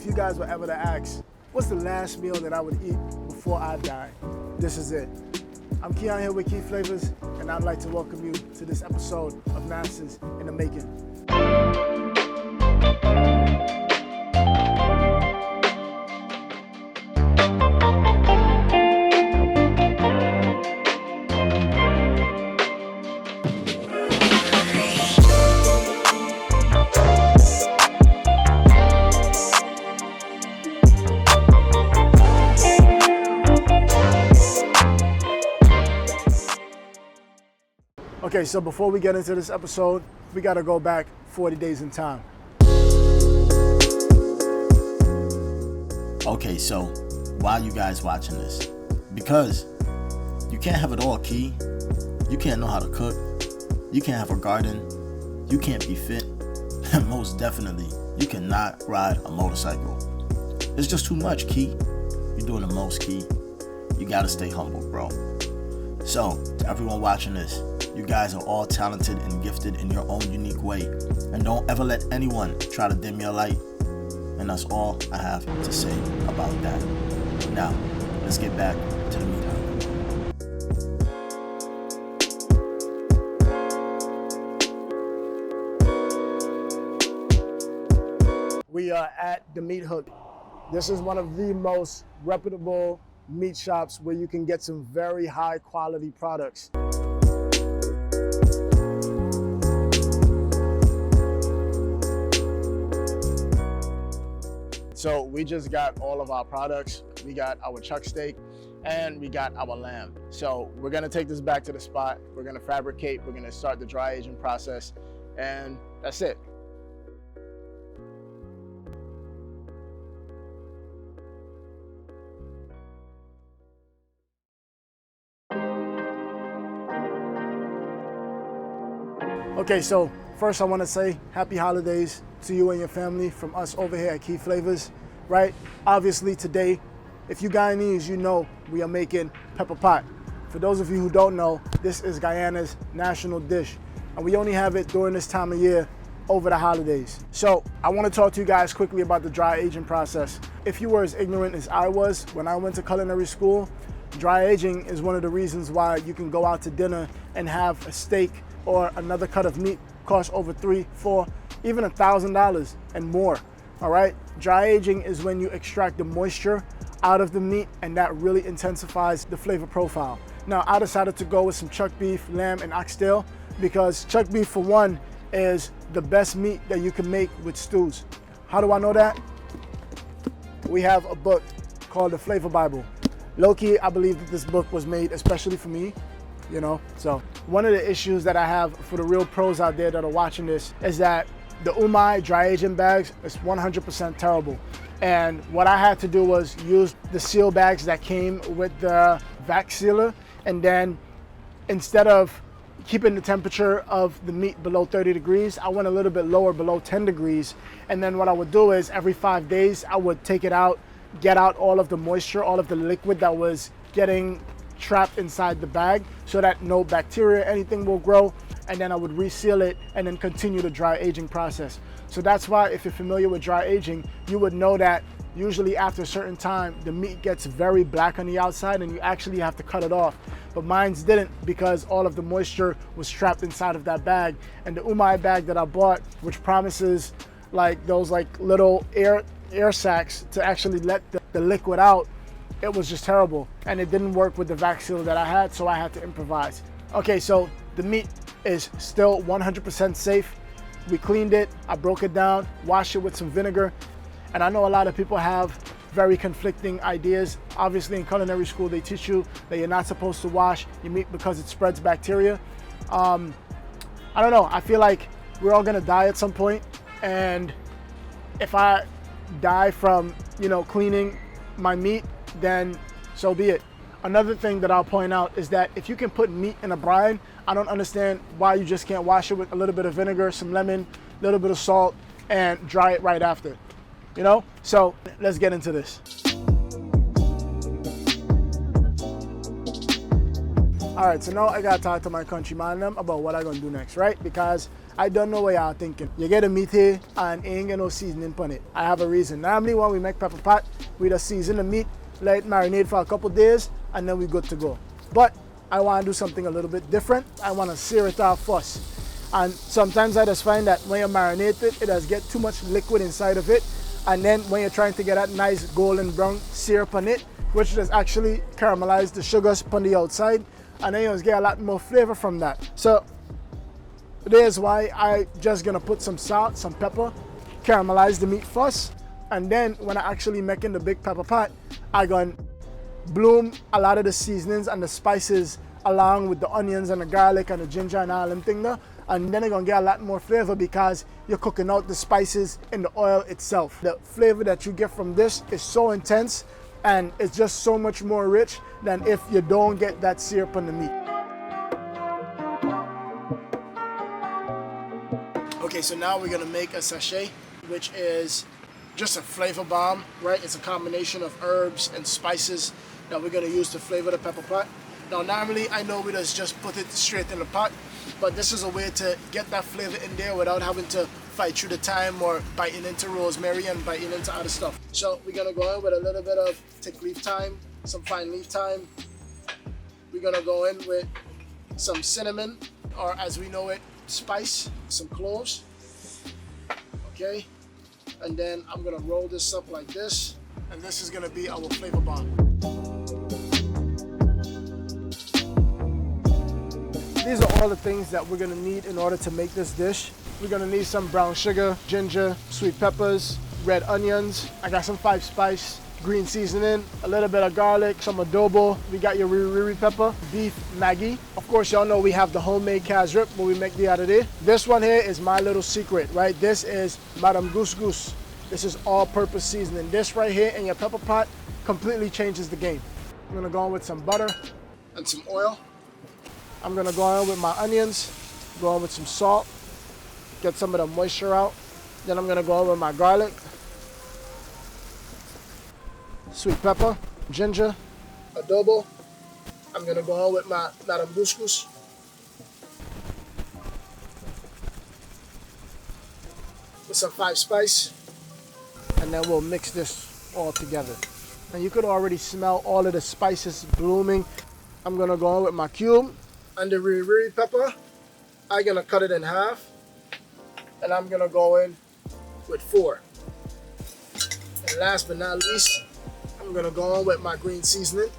If you guys were ever to ask, what's the last meal that I would eat before I die? This is it. I'm Keon here with Key Flavors, and I'd like to welcome you to this episode of Masters in the Making. Okay, so before we get into this episode, we gotta go back 40 days in time. Okay, so why are you guys watching this? Because you can't have it all, Key. You can't know how to cook. You can't have a garden. You can't be fit. And most definitely, you cannot ride a motorcycle. It's just too much, Key. You're doing the most, Key. You gotta stay humble, bro. So, to everyone watching this, you guys are all talented and gifted in your own unique way. And don't ever let anyone try to dim your light. And that's all I have to say about that. Now, let's get back to the meat hook. We are at the Meat Hook. This is one of the most reputable meat shops where you can get some very high quality products. So we just got all of our products. We got our chuck steak and we got our lamb. So we're gonna take this back to the spot. We're gonna fabricate, we're gonna start the dry aging process, and that's it. Okay, so first I want to say happy holidays to you and your family from us over here at Key Flavors, right? Obviously today, if you Guyanese, you know we are making Pepperpot. For those of you who don't know, this is Guyana's national dish, and we only have it during this time of year over the holidays. So I want to talk to you guys quickly about the dry aging process. If you were as ignorant as I was when I went to culinary school, dry aging is one of the reasons why you can go out to dinner and have a steak or another cut of meat cost over $3,000, $4,000, even $1,000 and more. All right, dry aging is when you extract the moisture out of the meat, and that really intensifies the flavor profile. Now, I decided to go with some chuck beef, lamb, and oxtail because chuck beef, for one, is the best meat that you can make with stews. How do I know that? We have a book called the Flavor Bible. Low-key, I believe that this book was made especially for me, you know. So one of the issues that I have for the real pros out there that are watching this is that the umai dry aging bags is 100% terrible. And what I had to do was use the seal bags that came with the vac sealer, and then instead of keeping the temperature of the meat below 30 degrees, I went a little bit lower, below 10 degrees. And then what I would do is every 5 days, I would take it out, get out all of the moisture, all of the liquid that was getting trapped inside the bag so that no bacteria, anything will grow, and then I would reseal it and then continue the dry aging process. So that's why, if you're familiar with dry aging, you would know that usually after a certain time, the meat gets very black on the outside and you actually have to cut it off. But mine's didn't, because all of the moisture was trapped inside of that bag. And the umai bag that I bought, which promises like those like little air sacs to actually let the liquid out, it was just terrible, and it didn't work with the vac sealer that I had, so I had to improvise. Okay, so the meat is still 100% safe. We cleaned it, I broke it down, washed it with some vinegar, and I know a lot of people have very conflicting ideas. Obviously in culinary school they teach you that you're not supposed to wash your meat because it spreads bacteria. I don't know, I feel like we're all gonna die at some point, and if I die from, you know, cleaning my meat, then so be it. Another thing that I'll point out is that if you can put meat in a brine, I don't understand why you just can't wash it with a little bit of vinegar, some lemon, a little bit of salt, and dry it right after, you know? So let's get into this. All right, so now I gotta talk to my countryman them about what I gonna do next, right? Because I don't know what y'all thinking. You get a meat here and ain't get no seasoning on it. I have a reason. Normally when we make pepper pot, we just season the meat, let it marinate for a couple days, and then we good to go. But I wanna do something a little bit different. I wanna sear it off first. And sometimes I just find that when you marinate it, it does get too much liquid inside of it. And then when you're trying to get that nice golden brown syrup on it, which does actually caramelize the sugars on the outside, and then you just get a lot more flavor from that. So there's why I just gonna put some salt, some pepper, caramelize the meat first, and then when I actually making the big pepper pot, I gonna bloom a lot of the seasonings and the spices along with the onions and the garlic and the ginger and all them thing there, and then you're gonna get a lot more flavor because you're cooking out the spices in the oil itself. The flavor that you get from this is so intense and it's just so much more rich than if you don't get that syrup on the meat. Okay, so now we're gonna make a sachet, which is just a flavor bomb, right? It's a combination of herbs and spices that we're gonna use to flavor the pepper pot. Now, normally I know we just put it straight in the pot, but this is a way to get that flavor in there without having to fight through the thyme or biting into rosemary and biting into other stuff. So we're gonna go in with a little bit of thick leaf thyme, some fine leaf thyme. We're gonna go in with some cinnamon, or as we know it, spice, some cloves, okay? And then I'm gonna roll this up like this, and this is gonna be our flavor bomb. These are all the things that we're gonna need in order to make this dish. We're gonna need some brown sugar, ginger, sweet peppers, red onions. I got some 5 spice, green seasoning, a little bit of garlic, some adobo. We got your riri pepper, beef Maggi. Of course, y'all know we have the homemade cassareep what we make the other day. This one here is my little secret, right? This is Madame Goose Goose. This is all-purpose seasoning. This right here in your pepper pot completely changes the game. I'm gonna go in with some butter and some oil. I'm gonna go in with my onions, go in with some salt, get some of the moisture out. Then I'm gonna go in with my garlic, sweet pepper, ginger, adobo. I'm gonna go in with my Madame Goose Goose. With some 5 spice. And then we'll mix this all together. And you could already smell all of the spices blooming. I'm gonna go in with my cube and the riri pepper. I'm gonna cut it in half. And I'm gonna go in with 4. And last but not least, I'm gonna go on with my green seasoning.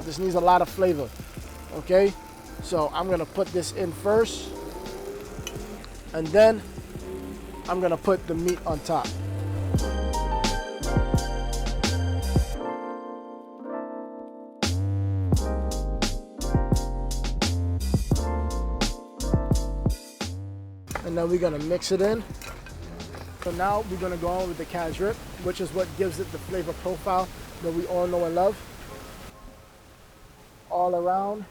This needs a lot of flavor, okay? So I'm gonna put this in first, and then I'm gonna put the meat on top. And then we're gonna mix it in. So now we're gonna go on with the cassareep, which is what gives it the flavor profile that we all know and love. All around.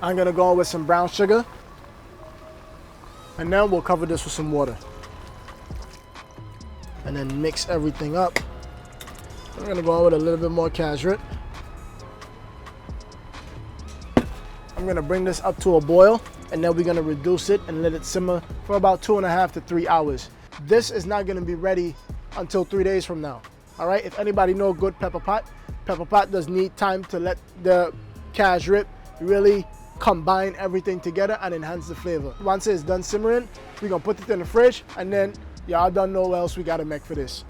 I'm gonna go on with some brown sugar. And then we'll cover this with some water. And then mix everything up. I'm gonna go on with a little bit more cassareep. I'm gonna bring this up to a boil, and then we're gonna reduce it and let it simmer for about 2.5 to 3 hours. This is not gonna be ready until 3 days from now. All right, if anybody know good pepper pot does need time to let the cassareep really combine everything together and enhance the flavor. Once it's done simmering, we're gonna put it in the fridge, and then y'all don't know what else we gotta make for this.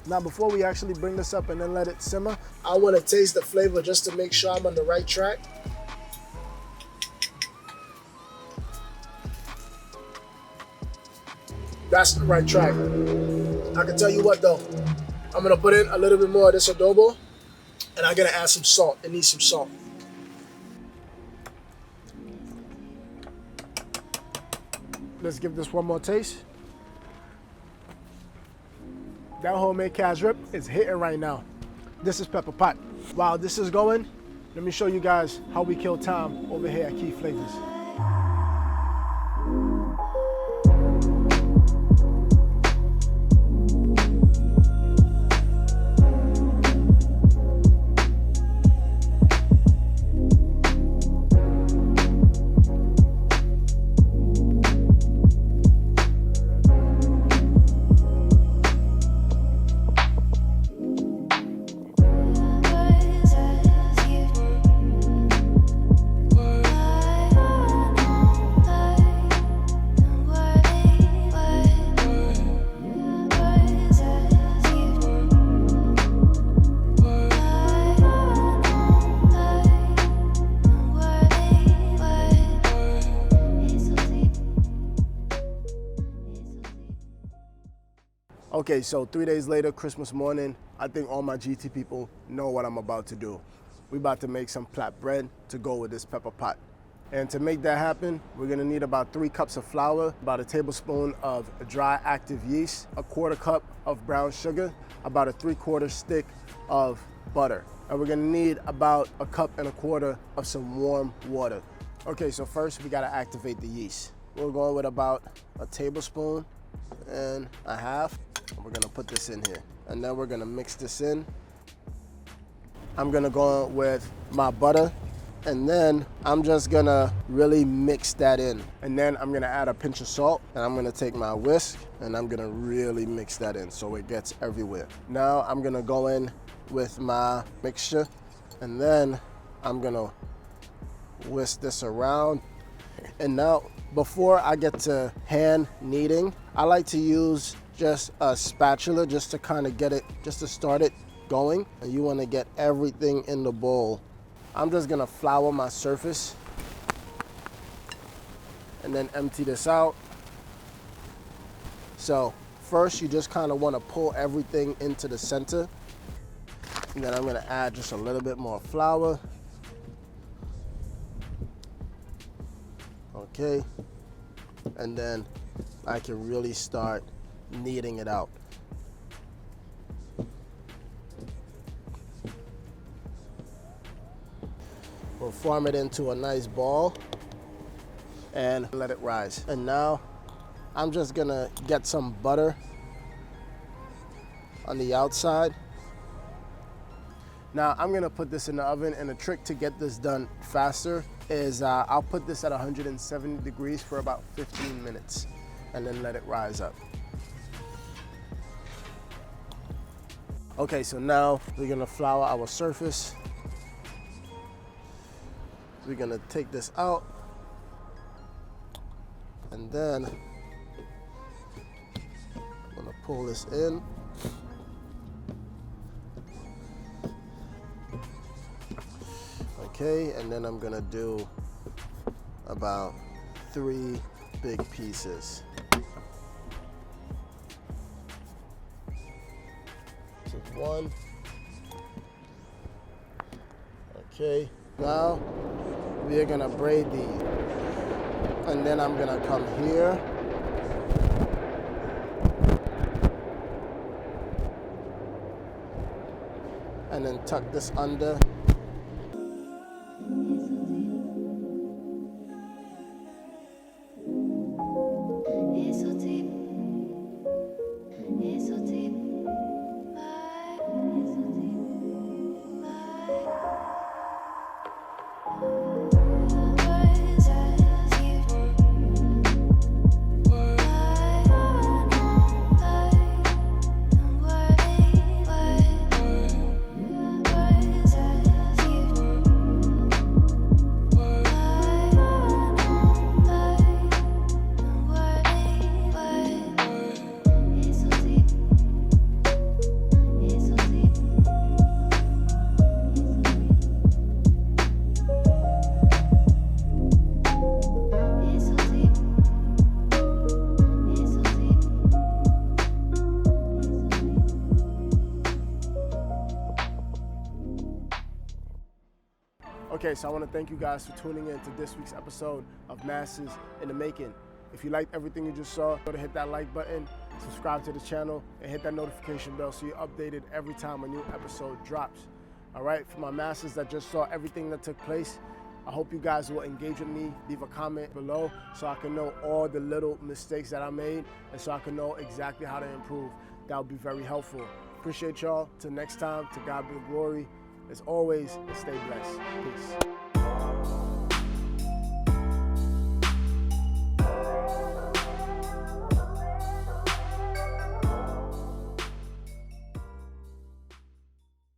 Now, before we actually bring this up and then let it simmer, I wanna taste the flavor just to make sure I'm on the right track. That's the right track. I can tell you what though, I'm gonna put in a little bit more of this adobo, and I'm gonna add some salt. It needs some salt. Let's give this one more taste. That homemade cassareep is hitting right now. This is pepper pot. While this is going, let me show you guys how we kill time over here at Key Flavors. Okay, so 3 days later, Christmas morning, I think all my GT people know what I'm about to do. We're about to make some Plait bread to go with this pepper pot. And to make that happen, we're gonna need about 3 cups of flour, about a tablespoon of dry active yeast, a 1/4 cup of brown sugar, about a 3/4 stick of butter. And we're gonna need about a 1.25 cups of some warm water. Okay, so first we gotta activate the yeast. We're going with about a tablespoon and a half. We're gonna put this in here. And then we're gonna mix this in. I'm gonna go with my butter, and then I'm just gonna really mix that in. And then I'm gonna add a pinch of salt, and I'm gonna take my whisk, and I'm gonna really mix that in so it gets everywhere. Now I'm gonna go in with my mixture, and then I'm gonna whisk this around. And now, before I get to hand kneading, I like to use just a spatula just to kind of get it, just to start it going. And you want to get everything in the bowl. I'm just gonna flour my surface and then empty this out. So first you just kind of want to pull everything into the center, and then I'm gonna add just a little bit more flour. Okay, and then I can really start kneading it out. We'll form it into a nice ball and let it rise. And now I'm just gonna get some butter on the outside. Now I'm gonna put this in the oven, and the trick to get this done faster is I'll put this at 170 degrees for about 15 minutes and then let it rise up. Okay, so now we're gonna flour our surface. We're gonna take this out, and then I'm gonna pull this in. Okay, and then I'm gonna do about 3 big pieces. So 1. Okay, now we're gonna braid these. And then I'm gonna come here. And then tuck this under. Okay, so I want to thank you guys for tuning in to this week's episode of Masters in the Making. If you liked everything you just saw, go to hit that like button, subscribe to the channel, and hit that notification bell so you're updated every time a new episode drops. All right, for my masters that just saw everything that took place, I hope you guys will engage with me, leave a comment below so I can know all the little mistakes that I made and so I can know exactly how to improve. That would be very helpful. Appreciate y'all. Till next time, to God be the glory. As always, stay blessed. Peace.